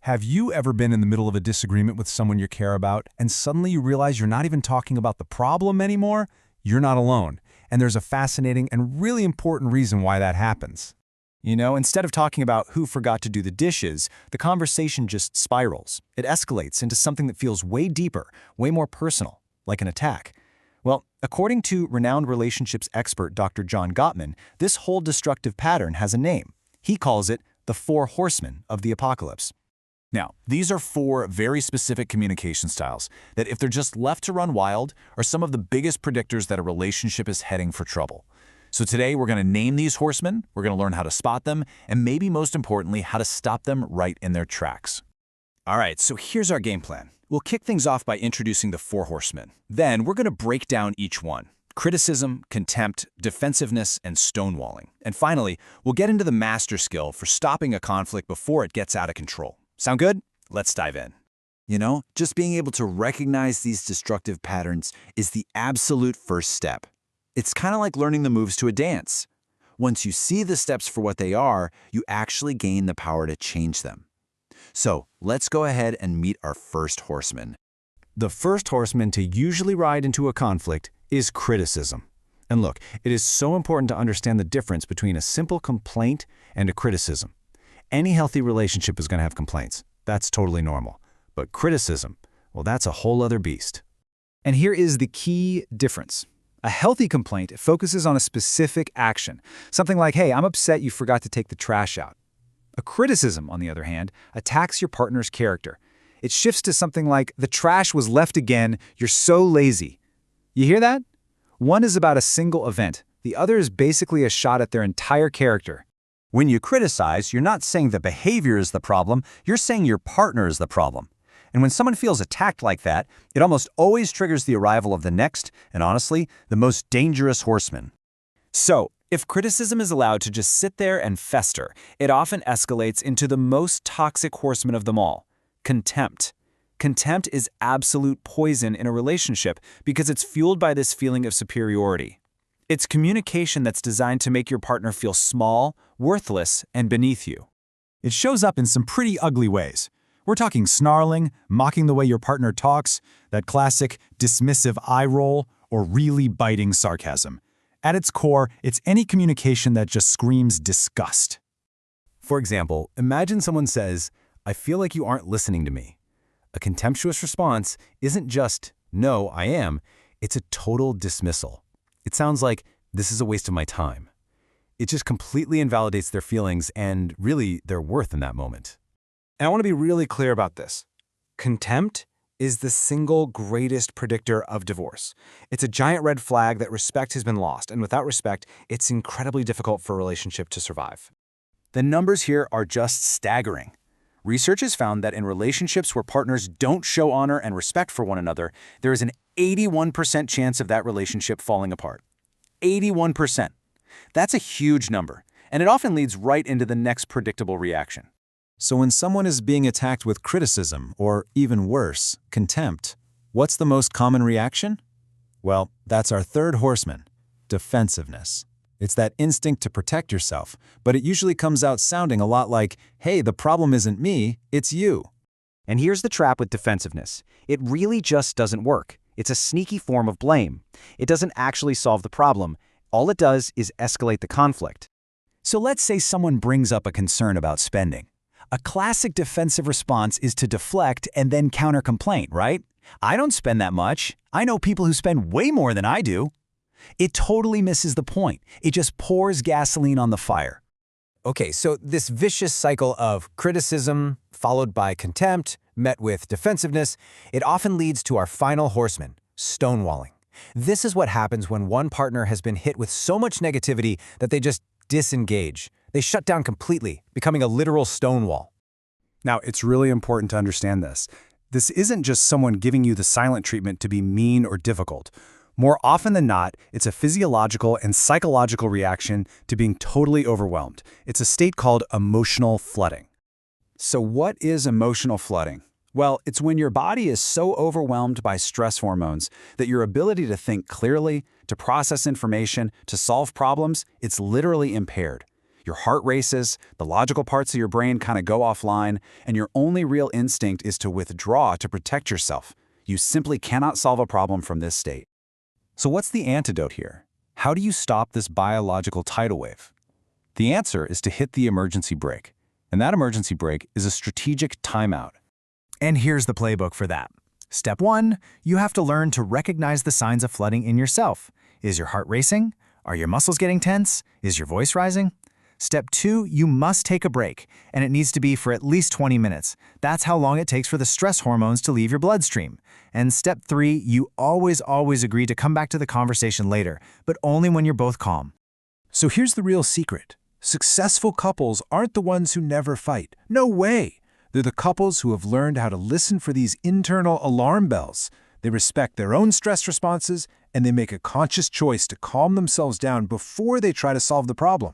Have you ever been in the middle of a disagreement with someone you care about, and suddenly you realize you're not even talking about the problem anymore? You're not alone, and there's a fascinating and really important reason why that happens. Instead of talking about who forgot to do the dishes, the conversation just spirals. It escalates into something that feels way deeper, way more personal, like an attack. Well, according to renowned relationships expert Dr. John Gottman, this whole destructive pattern has a name. He calls it the 4 Horsemen of the Apocalypse. Now, these are 4 very specific communication styles that, if they're just left to run wild, are some of the biggest predictors that a relationship is heading for trouble. So today we're going to name these horsemen, we're going to learn how to spot them, and maybe most importantly, how to stop them right in their tracks. All right, so here's our game plan. We'll kick things off by introducing the 4 Horsemen. Then we're going to break down each one: criticism, contempt, defensiveness, and stonewalling. And finally, we'll get into the master skill for stopping a conflict before it gets out of control. Sound good? Let's dive in. Just being able to recognize these destructive patterns is the absolute first step. It's kind of like learning the moves to a dance. Once you see the steps for what they are, you actually gain the power to change them. So let's go ahead and meet our first horseman. The first horseman to usually ride into a conflict is criticism. And look, it is so important to understand the difference between a simple complaint and a criticism. Any healthy relationship is going to have complaints. That's totally normal. But criticism, well, that's a whole other beast. And here is the key difference. A healthy complaint focuses on a specific action. Something like, hey, I'm upset you forgot to take the trash out. A criticism, on the other hand, attacks your partner's character. It shifts to something like, the trash was left again, you're so lazy. You hear that? One is about a single event. The other is basically a shot at their entire character. When you criticize, you're not saying the behavior is the problem, you're saying your partner is the problem. And when someone feels attacked like that, it almost always triggers the arrival of the next, and honestly, the most dangerous horseman. So, if criticism is allowed to just sit there and fester, it often escalates into the most toxic horseman of them all: contempt. Contempt is absolute poison in a relationship because it's fueled by this feeling of superiority. It's communication that's designed to make your partner feel small, worthless, and beneath you. It shows up in some pretty ugly ways. We're talking snarling, mocking the way your partner talks, that classic dismissive eye roll, or really biting sarcasm. At its core, it's any communication that just screams disgust. For example, imagine someone says, "I feel like you aren't listening to me." A contemptuous response isn't just, "No, I am," it's a total dismissal. It sounds like, "This is a waste of my time." It just completely invalidates their feelings and, really, their worth in that moment. And I want to be really clear about this. Contempt is the single greatest predictor of divorce. It's a giant red flag that respect has been lost, and without respect, it's incredibly difficult for a relationship to survive. The numbers here are just staggering. Research has found that in relationships where partners don't show honor and respect for one another, there is an 81% chance of that relationship falling apart. 81%. That's a huge number, and it often leads right into the next predictable reaction. So when someone is being attacked with criticism, or even worse, contempt, what's the most common reaction? Well, that's our third horseman: defensiveness. It's that instinct to protect yourself, but it usually comes out sounding a lot like, "Hey, the problem isn't me, it's you." And here's the trap with defensiveness. It really just doesn't work. It's a sneaky form of blame. It doesn't actually solve the problem. All it does is escalate the conflict. So let's say someone brings up a concern about spending. A classic defensive response is to deflect and then counter-complaint, right? "I don't spend that much. I know people who spend way more than I do." It totally misses the point. It just pours gasoline on the fire. Okay, so this vicious cycle of criticism, followed by contempt, met with defensiveness, it often leads to our final horseman, stonewalling. This is what happens when one partner has been hit with so much negativity that they just disengage. They shut down completely, becoming a literal stonewall. Now, it's really important to understand this. This isn't just someone giving you the silent treatment to be mean or difficult. More often than not, it's a physiological and psychological reaction to being totally overwhelmed. It's a state called emotional flooding. So what is emotional flooding? Well, it's when your body is so overwhelmed by stress hormones that your ability to think clearly, to process information, to solve problems, it's literally impaired. Your heart races, the logical parts of your brain kind of go offline, and your only real instinct is to withdraw to protect yourself. You simply cannot solve a problem from this state. So what's the antidote here? How do you stop this biological tidal wave? The answer is to hit the emergency brake. And that emergency brake is a strategic timeout. And here's the playbook for that. Step 1, you have to learn to recognize the signs of flooding in yourself. Is your heart racing? Are your muscles getting tense? Is your voice rising? Step 2, you must take a break, and it needs to be for at least 20 minutes. That's how long it takes for the stress hormones to leave your bloodstream. And step 3, you always agree to come back to the conversation later, but only when you're both calm. So here's the real secret. Successful couples aren't the ones who never fight. No way! They're the couples who have learned how to listen for these internal alarm bells. They respect their own stress responses, and they make a conscious choice to calm themselves down before they try to solve the problem.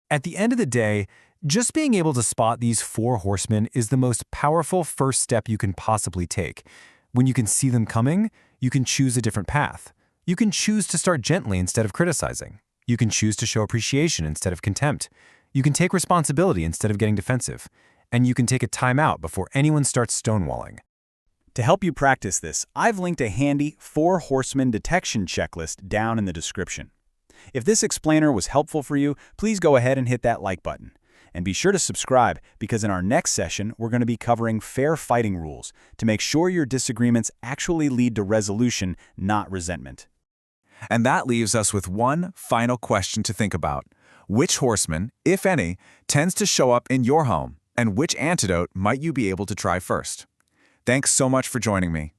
At the end of the day, just being able to spot these 4 horsemen is the most powerful first step you can possibly take. When you can see them coming, you can choose a different path. You can choose to start gently instead of criticizing. You can choose to show appreciation instead of contempt. You can take responsibility instead of getting defensive. And you can take a time out before anyone starts stonewalling. To help you practice this, I've linked a handy 4 horsemen detection checklist down in the description. If this explainer was helpful for you, please go ahead and hit that like button. And be sure to subscribe, because in our next session, we're going to be covering fair fighting rules to make sure your disagreements actually lead to resolution, not resentment. And that leaves us with one final question to think about. Which horseman, if any, tends to show up in your home? And which antidote might you be able to try first? Thanks so much for joining me.